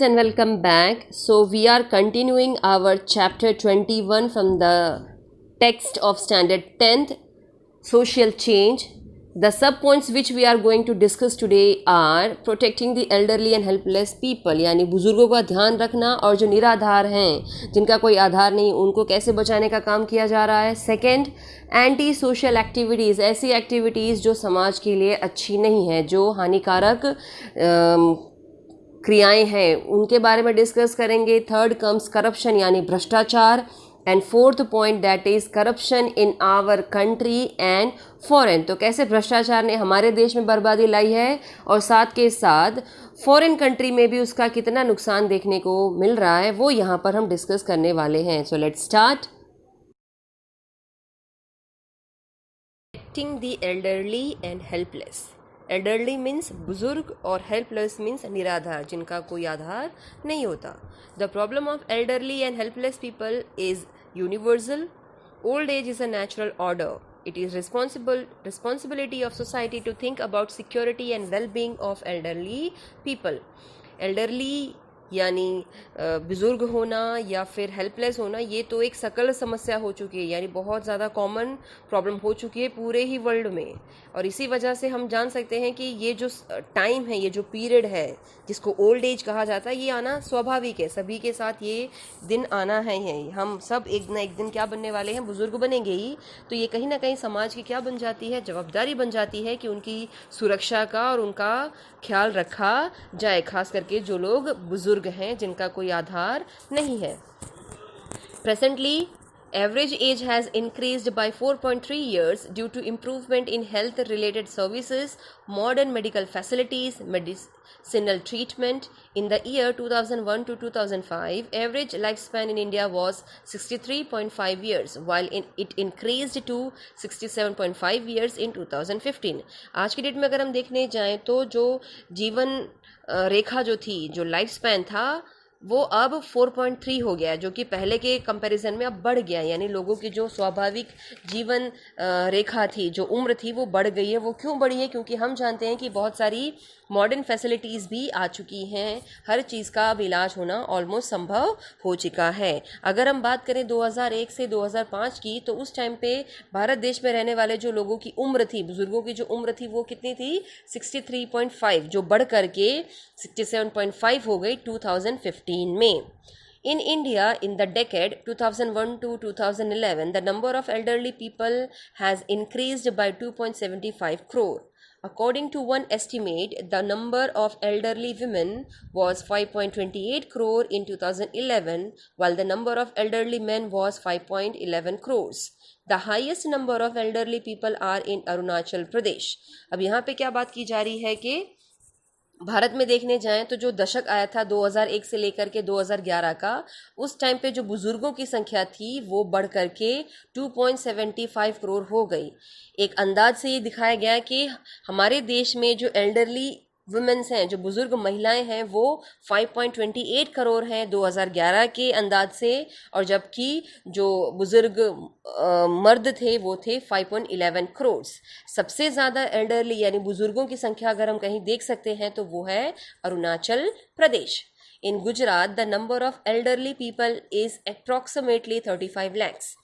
and welcome back. So we are continuing our chapter 21 from the text of standard 10th, social change. The subpoints which we are going to discuss today are protecting the elderly and helpless people, यानी बुजुर्गों का ध्यान रखना और जो निराधार हैं जिनका कोई आधार नहीं उनको कैसे बचाने का काम किया जा रहा है. सेकंड, एंटी सोशल एक्टिविटीज़, ऐसी एक्टिविटीज़ जो समाज के लिए अच्छी नहीं है, जो हानिकारक क्रियाएं हैं, उनके बारे में डिस्कस करेंगे. थर्ड कम्स करप्शन यानी भ्रष्टाचार. And fourth point that is corruption in our country and foreign, तो कैसे भ्रष्टाचार ने हमारे देश में बर्बादी लाई है और साथ के साथ फॉरेन कंट्री में भी उसका कितना नुकसान देखने को मिल रहा है, वो यहाँ पर हम डिस्कस करने वाले हैं. So let's start. Protecting the elderly and helpless. Elderly means बुजुर्ग और हेल्पलेस मीन्स निराधार, जिनका कोई आधार नहीं होता. The problem of elderly and helpless people is universal. Old age is a natural order. It is responsibility of society to think about security and well-being of elderly people. Elderly यानी बुज़ुर्ग होना या फिर हेल्पलेस होना, ये तो एक सकल समस्या हो चुकी है, यानी बहुत ज़्यादा कॉमन प्रॉब्लम हो चुकी है पूरे ही वर्ल्ड में. और इसी वजह से हम जान सकते हैं कि ये जो टाइम है, ये जो पीरियड है जिसको ओल्ड एज कहा जाता है, ये आना स्वाभाविक है. सभी के साथ ये दिन आना है. हम सब एक ना एक दिन क्या बनने वाले हैं, बुज़ुर्ग बनेंगे ही. तो ये कहीं ना कहीं समाज की क्या बन जाती है, जवाबदारी बन जाती है कि उनकी सुरक्षा का और उनका ख्याल रखा जाए, खास करके जो लोग बुज़ुर्ग हैं जिनका कोई आधार नहीं है. Presently average age has increased by 4.3 years due to improvement in health related services, modern medical facilities, medicinal treatment. In the year 2001 to 2005, average lifespan in India was 63.5 years, while it increased to 67.5 years in 2015. आज की date में अगर हम देखने जाएं तो जो जीवन रेखा जो थी, जो लाइफ स्पैन था, वो अब 4.3 हो गया है, जो कि पहले के कंपैरिजन में अब बढ़ गया है. यानी लोगों की जो स्वाभाविक जीवन रेखा थी, जो उम्र थी, वो बढ़ गई है. वो क्यों बढ़ी है? क्योंकि हम जानते हैं कि बहुत सारी मॉडर्न फैसिलिटीज़ भी आ चुकी हैं. हर चीज़ का अब इलाज होना ऑलमोस्ट संभव हो चुका है. अगर हम बात करें 2001 से 2005 की, तो उस टाइम पे भारत देश में रहने वाले जो लोगों की उम्र थी, बुजुर्गों की जो उम्र थी, वो कितनी थी? 63.5, जो बढ़ करके 67.5 हो गई 2015 में. In India, in the decade 2001 to 2011, the number of elderly people has increased by 2.75 crore. According to one estimate, the number of elderly women was 5.28 crore in 2011, while the number of elderly men was 5.11 crores. The highest number of elderly people are in Arunachal Pradesh. अब यहाँ पे क्या बात की जा रही है कि भारत में देखने जाएं तो जो दशक आया था 2001 से लेकर के 2011 का, उस टाइम पे जो बुजुर्गों की संख्या थी वो बढ़ करके 2.75 करोड़ हो गई. एक अंदाज से ये दिखाया गया कि हमारे देश में जो एल्डरली वुमेन्स हैं, जो बुजुर्ग महिलाएं हैं, वो 5.28 करोड़ हैं 2011 के अंदाज से, और जबकि जो बुजुर्ग मर्द थे वो थे 5.11 करोड़. सबसे ज़्यादा एल्डरली यानी बुजुर्गों की संख्या अगर हम कहीं देख सकते हैं तो वो है Arunachal Pradesh. In Gujarat the number of elderly people is approximately 35 lakhs.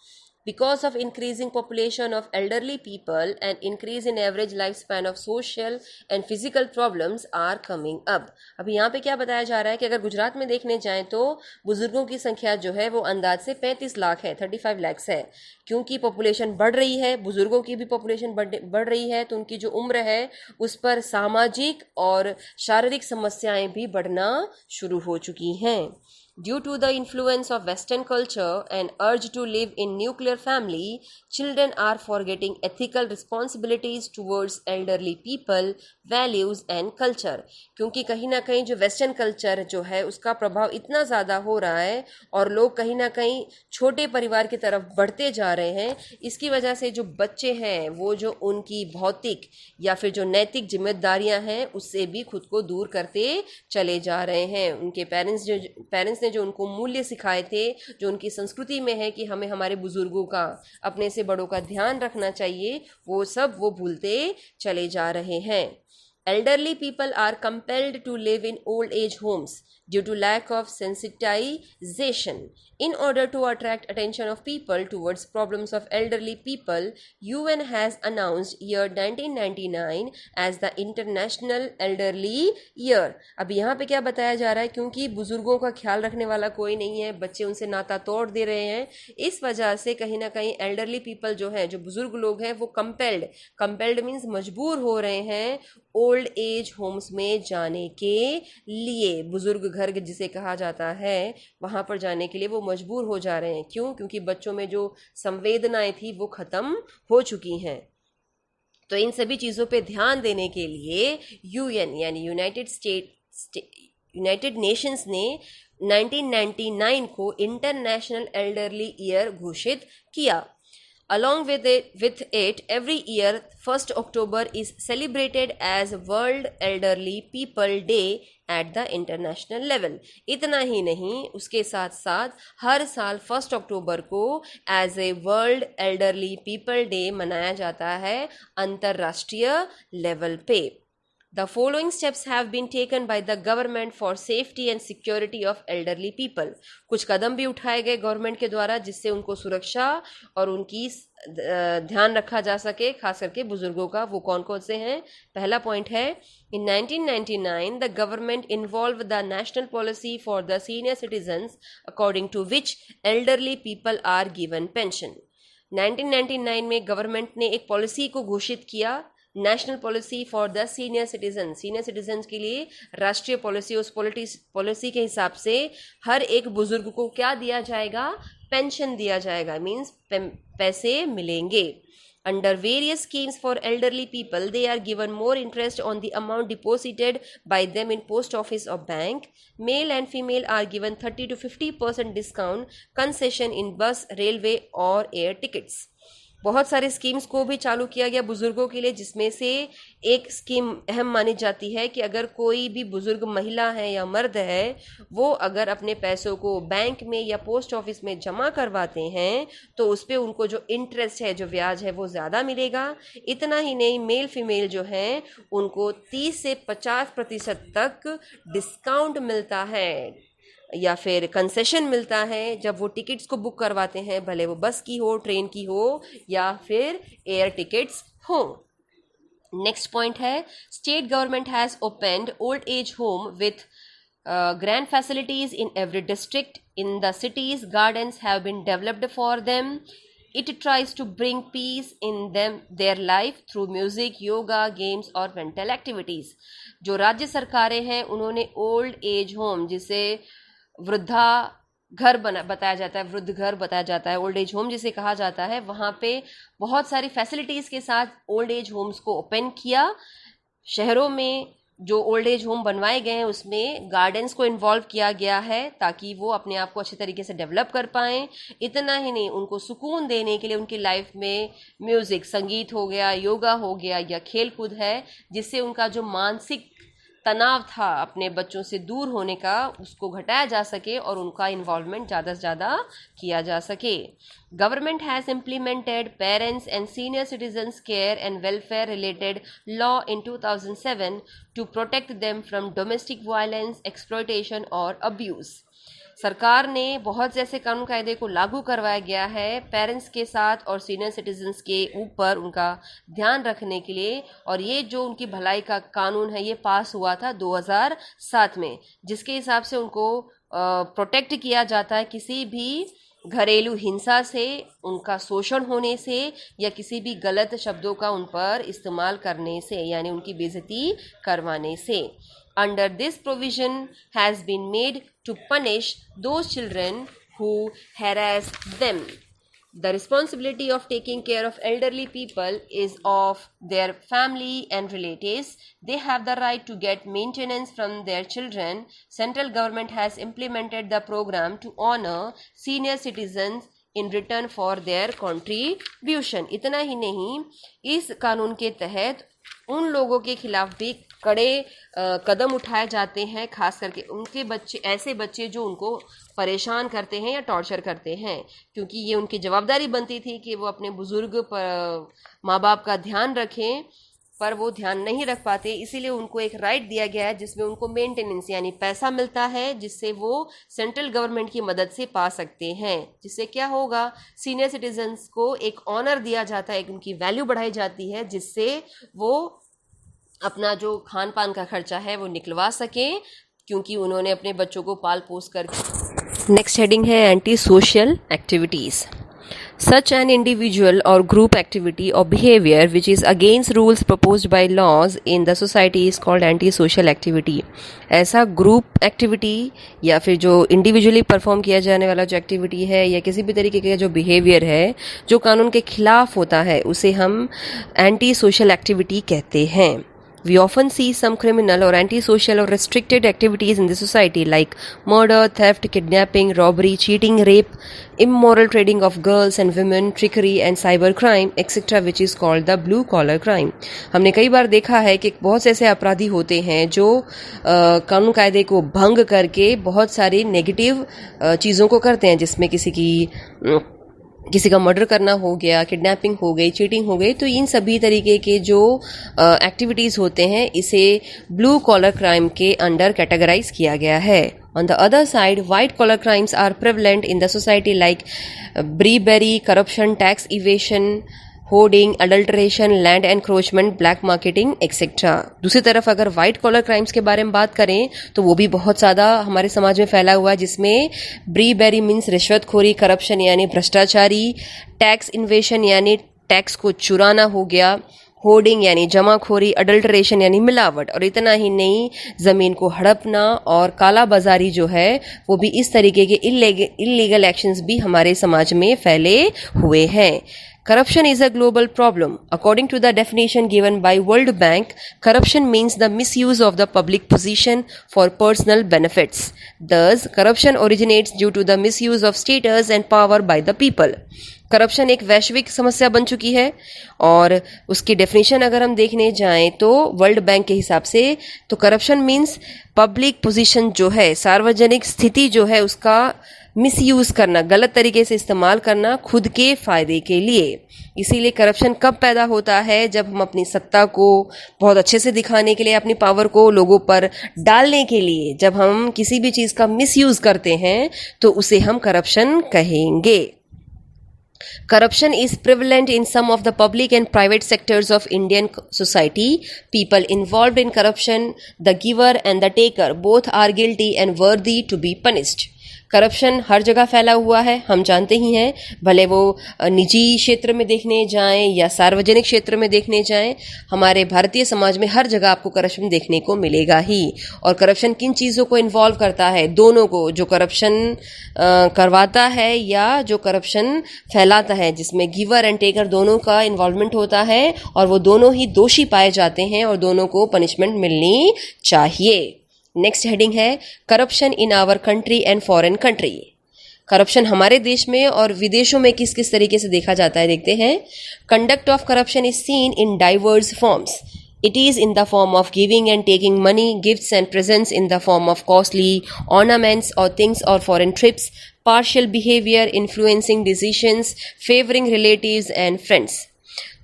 Because of increasing population of elderly people and increase in average lifespan of social and physical problems are coming up. अभी यहाँ पे क्या बताया जा रहा है कि अगर गुजरात में देखने जाएं तो बुजुर्गों की संख्या जो है वो अंदाज से 35 लाख है, 35 lakhs है. क्योंकि पॉपुलेशन बढ़ रही है, बुजुर्गों की भी पॉपुलेशन बढ़ रही है, तो उनकी जो उम्र है उस पर सामाजिक और शारीरिक समस्याएं भी बढ़ना शुरू हो चुकी हैं. Due to the influence of Western culture and urge to live in nuclear family, children are forgetting ethical responsibilities towards elderly people, values and culture. क्योंकि कहीं ना कहीं जो वेस्टर्न कल्चर जो है उसका प्रभाव इतना ज़्यादा हो रहा है और लोग कहीं ना कहीं छोटे परिवार की तरफ बढ़ते जा रहे हैं. इसकी वजह से जो बच्चे हैं वो जो उनकी भौतिक या फिर जो नैतिक जिम्मेदारियां हैं उससे भी खुद को दूर करते चले जा रहे हैं. उनके पेरेंट्स ने जो उनको मूल्य सिखाए थे, जो उनकी संस्कृति में है कि हमें हमारे बुजुर्गों का, अपने से बड़ों का ध्यान रखना चाहिए, वो सब वो भूलते चले जा रहे हैं. Elderly people are compelled to live in old age homes due to lack of sensitization. In order to attract attention of people towards problems of elderly people, UN has announced year 1999 as the International Elderly Year. अब यहाँ पे क्या बताया जा रहा है, क्योंकि बुजुर्गों का ख्याल रखने वाला कोई नहीं है, बच्चे उनसे नाता तोड़ दे रहे हैं, इस वजह से कहीं ना कहीं एल्डरली पीपल जो हैं, जो बुजुर्ग लोग हैं, वो कंपेल्ड मीन्स मजबूर हो रहे हैं ओल्ड एज होम्स में जाने के लिए। बुजुर्ग घर जिसे कहा जाता है, वहां पर जाने के लिए वो मजबूर हो जा रहे हैं। क्यों? क्योंकि बच्चों में जो संवेदनाएं थी वो खत्म हो चुकी हैं। तो इन सभी चीज़ों पे ध्यान देने के लिए यूएन यानी यूनाइटेड नेशंस ने 1999 को इंटरनेशनल एल्डरली ईयर घोषित किया। Along with it, every year 1st October is celebrated as World Elderly People Day at the international level. इतना ही नहीं, उसके साथ साथ हर साल 1 अक्टूबर को as a world elderly people day मनाया जाता है अंतर्राष्ट्रीय लेवल पे। The following steps have been taken by the government for safety and security of elderly people. कुछ कदम भी उठाए गए गवर्नमेंट के द्वारा जिससे उनको सुरक्षा और उनकी ध्यान रखा जा सके, खास करके बुजुर्गों का। वो कौन कौन से हैं? पहला पॉइंट है, in 1999 the government involved the national policy for the senior citizens according to which elderly people are given pension. 1999 में गवर्नमेंट ने एक पॉलिसी को घोषित किया, national policy for the senior citizen के लिए राष्ट्रीय पॉलिसी। उस पॉलिसी के हिसाब से हर एक बुजुर्ग को क्या दिया जाएगा? पेंशन दिया जाएगा, मीन्स पैसे मिलेंगे। Under various schemes for elderly people, they are given more interest on the amount deposited by them in post office or bank. Male and female are given 30 to 50% discount concession in bus, railway और air tickets. बहुत सारे schemes को भी चालू किया गया बुजुर्गों के लिए, जिसमें से एक स्कीम अहम मानी जाती है कि अगर कोई भी बुजुर्ग महिला है या मर्द है, वो अगर अपने पैसों को बैंक में या पोस्ट ऑफिस में जमा करवाते हैं तो उस पर उनको जो इंटरेस्ट है, जो ब्याज है, वो ज़्यादा मिलेगा। इतना ही नहीं, मेल फीमेल जो हैं उनको 30 से 50% तक डिस्काउंट मिलता है या फिर कंसेशन मिलता है जब वो टिकट्स को बुक करवाते हैं, भले वो बस की हो, ट्रेन की हो या फिर एयर टिकट्स हो। नेक्स्ट पॉइंट है, state government has opened old age home with grand facilities in every district. In the cities, gardens have been developed for them. It tries to bring peace in their life through music, yoga, games और mental activities. जो राज्य सरकारें हैं उन्होंने old age home, जिसे वृद्धा घर बताया जाता है, वृद्ध घर बताया जाता है, ओल्ड एज होम जिसे कहा जाता है, वहाँ पे बहुत सारी फैसिलिटीज़ के साथ ओल्ड एज होम्स को ओपन किया। शहरों में जो ओल्ड एज होम बनवाए गए हैं उसमें गार्डन्स को इन्वॉल्व किया गया है ताकि वो अपने आप को अच्छे तरीके से डेवलप कर पाएँ। इतना ही नहीं, उनको सुकून देने के लिए उनकी लाइफ में म्यूज़िक, संगीत हो गया, योगा हो गया या खेल कूद है, जिससे उनका जो मानसिक तनाव था अपने बच्चों से दूर होने का, उसको घटाया जा सके और उनका इन्वॉल्वमेंट ज़्यादा से ज़्यादा किया जा सके। Government has implemented parents and senior citizens care and welfare related law in 2007 to protect them from domestic violence, exploitation और अब्यूज़। सरकार ने बहुत से ऐसे कानून कायदे को लागू करवाया गया है पेरेंट्स के साथ और सीनियर सिटीजन्स के ऊपर उनका ध्यान रखने के लिए, और ये जो उनकी भलाई का कानून है ये पास हुआ था 2007 में, जिसके हिसाब से उनको प्रोटेक्ट किया जाता है किसी भी घरेलू हिंसा से, उनका शोषण होने से या किसी भी गलत शब्दों का उन पर इस्तेमाल करने से, यानी उनकी बेइज्जती करवाने से। Under this provision has been made to punish those children who harass them. The responsibility of taking care of elderly people is of their family and relatives. They have the right to get maintenance from their children. Central government has implemented the program to honor senior citizens in return for their contribution. इतना ही नहीं, इस कानून के तहत उन लोगों के खिलाफ भी कड़े कदम उठाए जाते हैं, खास करके उनके बच्चे, ऐसे बच्चे जो उनको परेशान करते हैं या टॉर्चर करते हैं, क्योंकि ये उनकी जवाबदारी बनती थी कि वो अपने बुजुर्ग माँ बाप का ध्यान रखें पर वो ध्यान नहीं रख पाते, इसीलिए उनको एक राइट दिया गया है जिसमें उनको मेंटेनेंस यानी पैसा मिलता है, जिससे वो सेंट्रल गवर्नमेंट की मदद से पा सकते हैं। जिससे क्या होगा, सीनियर सिटीजन्स को एक ऑनर दिया जाता है, एक उनकी वैल्यू बढ़ाई जाती है, जिससे वो अपना जो खान पान का खर्चा है वो निकलवा सकें, क्योंकि उन्होंने अपने बच्चों को पाल पोस कर। नेक्स्ट हेडिंग है anti social activities. Such an individual or group activity or behavior which is against rules proposed by laws in the society is called anti-social activity. ऐसा ग्रुप एक्टिविटी या फिर जो इंडिविजुअली परफॉर्म किया जाने वाला जो activity है या किसी भी तरीके का जो बिहेवियर है जो कानून के खिलाफ होता है, उसे हम एंटी सोशल एक्टिविटी कहते हैं। We often see some criminal or antisocial or restricted activities in the society like murder, theft, kidnapping, robbery, cheating, rape, immoral trading of girls and women, trickery and cybercrime, etc. which is called the blue collar crime. हमने कई बार देखा है कि बहुत से ऐसे अपराधी होते हैं जो कानून कायदे को भंग करके बहुत सारी नेगेटिव चीज़ों को करते हैं, जिसमें किसी का मर्डर करना हो गया, किडनैपिंग हो गई, चीटिंग हो गई। तो इन सभी तरीके के जो एक्टिविटीज़ होते हैं इसे ब्लू कॉलर क्राइम के अंडर कैटेगराइज किया गया है। On the other side, white collar crimes are prevalent in the society like bribery, corruption, tax evasion, hoarding, adulteration, land encroachment, black marketing etcetera. दूसरी तरफ अगर वाइट कॉलर क्राइम्स के बारे में बात करें तो वो भी बहुत ज़्यादा हमारे समाज में फैला हुआ है, जिसमें ब्रीबेरी मीन्स रिश्वतखोरी, करप्शन यानी भ्रष्टाचारी, टैक्स इन्वेशन यानी टैक्स को चुराना हो गया, होर्डिंग यानी जमाखोरी, अडल्ट्रेशन यानी मिलावट, और इतना ही नहीं, ज़मीन को हड़पना और काला बाजारी जो है वो भी इस तरीके के इल्लीगल एक्शंस भी हमारे समाज में फैले हुए हैं। Corruption is a global problem. According to the definition given by World Bank, corruption means the misuse of the public position for personal benefits. Thus, corruption originates due to the misuse of status and power by the people. Corruption एक वैश्विक समस्या बन चुकी है, और उसकी definition अगर हम देखने जाएं तो वर्ल्ड बैंक के हिसाब से तो करप्शन मीन्स पब्लिक पोजीशन जो है, सार्वजनिक स्थिति जो है, उसका मिसयूज करना, गलत तरीके से इस्तेमाल करना खुद के फायदे के लिए। इसीलिए करप्शन कब पैदा होता है, जब हम अपनी सत्ता को बहुत अच्छे से दिखाने के लिए, अपनी पावर को लोगों पर डालने के लिए जब हम किसी भी चीज़ का मिसयूज करते हैं तो उसे हम करप्शन कहेंगे। Corruption is prevalent in some of the public and private sectors of Indian society. People involved in corruption, the giver and the taker, both are guilty and worthy to be punished. Corruption हर जगह फैला हुआ है, हम जानते ही हैं, भले वो निजी क्षेत्र में देखने जाएं या सार्वजनिक क्षेत्र में देखने जाएं, हमारे भारतीय समाज में हर जगह आपको करप्शन देखने को मिलेगा ही। और करप्शन किन चीज़ों को इन्वॉल्व करता है? दोनों को, जो करप्शन करवाता है या जो करप्शन फैलाता है, जिसमें गिवर एंड टेकर दोनों का इन्वॉल्वमेंट होता है, और वो दोनों ही दोषी पाए जाते हैं और दोनों को पनिशमेंट मिलनी चाहिए। नेक्स्ट हेडिंग है corruption in our country and foreign country. Corruption हमारे देश में और विदेशों में किस किस तरीके से देखा जाता है, देखते हैं। Conduct of corruption is seen in diverse forms. It is in the form of giving and taking money, gifts and presents in the form of costly ornaments or things or foreign trips, partial behavior, influencing decisions, favoring relatives and friends.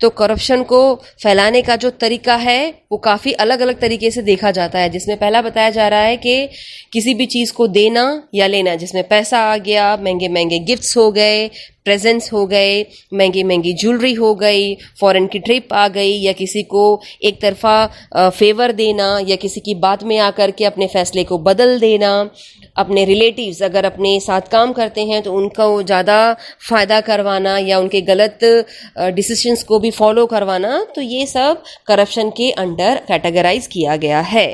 तो corruption को फैलाने का जो तरीका है वो काफ़ी अलग अलग तरीके से देखा जाता है, जिसमें पहला बताया जा रहा है कि किसी भी चीज़ को देना या लेना, जिसमें पैसा आ गया, महंगे महंगे गिफ्ट्स हो गए, प्रेजेंट्स हो गए, महंगी महंगी ज्वेलरी हो गई, फॉरेन की ट्रिप आ गई, या किसी को एक तरफा फेवर देना, या किसी की बात में आकर के अपने फैसले को बदल देना, अपने रिलेटिव्स अगर अपने साथ काम करते हैं तो उनको ज़्यादा फ़ायदा करवाना या उनके गलत डिसीजंस को भी फॉलो करवाना, तो ये सब करप्शन के अंडर कैटेगराइज किया गया है।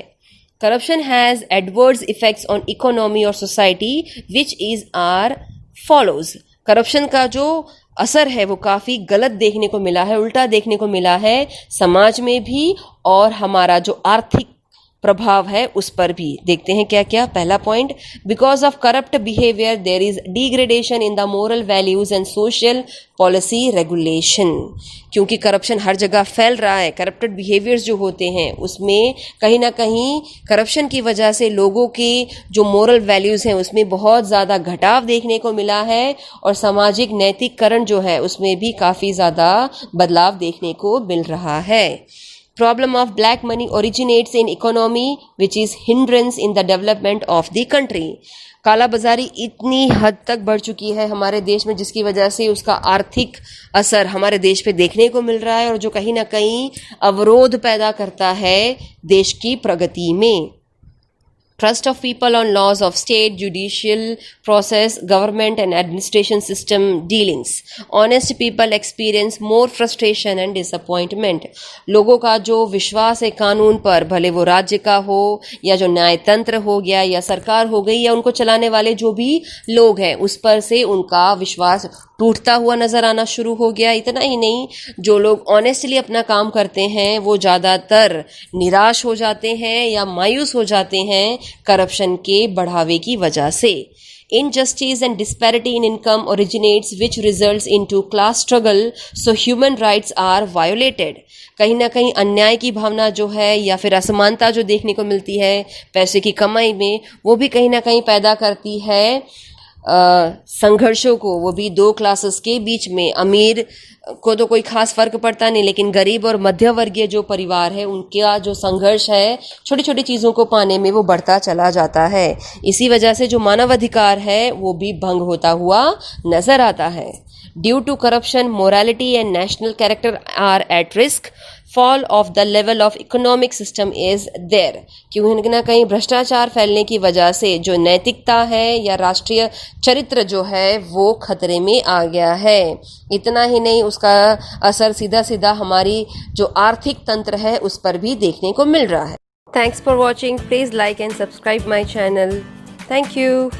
Corruption has adverse effects on economy और society which is are follows. Corruption का जो असर है वो काफ़ी गलत देखने को मिला है, उल्टा देखने को मिला है समाज में भी, और हमारा जो आर्थिक प्रभाव है उस पर भी। देखते हैं क्या क्या। पहला point, because of corrupt behaviour there is degradation in the moral values and social policy regulation. क्योंकि करप्शन हर जगह फैल रहा है, करप्टेड बिहेवियर्स जो होते हैं उसमें कहीं ना कहीं करप्शन की वजह से लोगों के जो मोरल वैल्यूज़ हैं उसमें बहुत ज़्यादा घटाव देखने को मिला है, और सामाजिक नैतिककरण जो है उसमें भी काफ़ी ज़्यादा बदलाव देखने को मिल रहा है। Problem of black money originates in economy which is hindrance in the development of the country. काला बाजारी इतनी हद तक बढ़ चुकी है हमारे देश में जिसकी वजह से उसका आर्थिक असर हमारे देश पे देखने को मिल रहा है और जो कहीं ना कहीं अवरोध पैदा करता है देश की प्रगति में. Trust of people on laws of state, judicial process, government and administration system dealings. Honest people experience more frustration and disappointment. लोगों का जो विश्वास है कानून पर, भले वो राज्य का हो या जो न्यायतंत्र हो गया या सरकार हो गई या उनको चलाने वाले जो भी लोग हैं उस पर से उनका विश्वास टूटता हुआ नजर आना शुरू हो गया. इतना ही नहीं, जो लोग ऑनेस्टली अपना काम करते हैं वो ज़्यादातर निराश हो जाते हैं या मायूस हो जाते हैं करप्शन के बढ़ावे की वजह से. Injustice and disparity in income originates which results into class struggle, so human rights are violated. कहीं ना कहीं अन्याय की भावना जो है या फिर असमानता जो देखने को मिलती है पैसे की कमाई में, वो भी कहीं ना कहीं पैदा करती है संघर्षों को, वो भी दो क्लासेस के बीच में. अमीर को तो कोई खास फर्क पड़ता नहीं, लेकिन गरीब और मध्य वर्गीय जो परिवार है उनका जो संघर्ष है छोटी छोटी चीज़ों को पाने में वो बढ़ता चला जाता है. इसी वजह से जो मानवाधिकार है वो भी भंग होता हुआ नजर आता है. Due to corruption, morality and national character are at risk. Fall of the level of economic system is there. क्योंकि ना कहीं भ्रष्टाचार फैलने की वजह से जो नैतिकता है या राष्ट्रीय चरित्र जो है वो खतरे में आ गया है. इतना ही नहीं, उसका असर सीधा सीधा हमारी जो आर्थिक तंत्र है उस पर भी देखने को मिल रहा है. Thanks for watching. Please like and subscribe my channel. Thank you.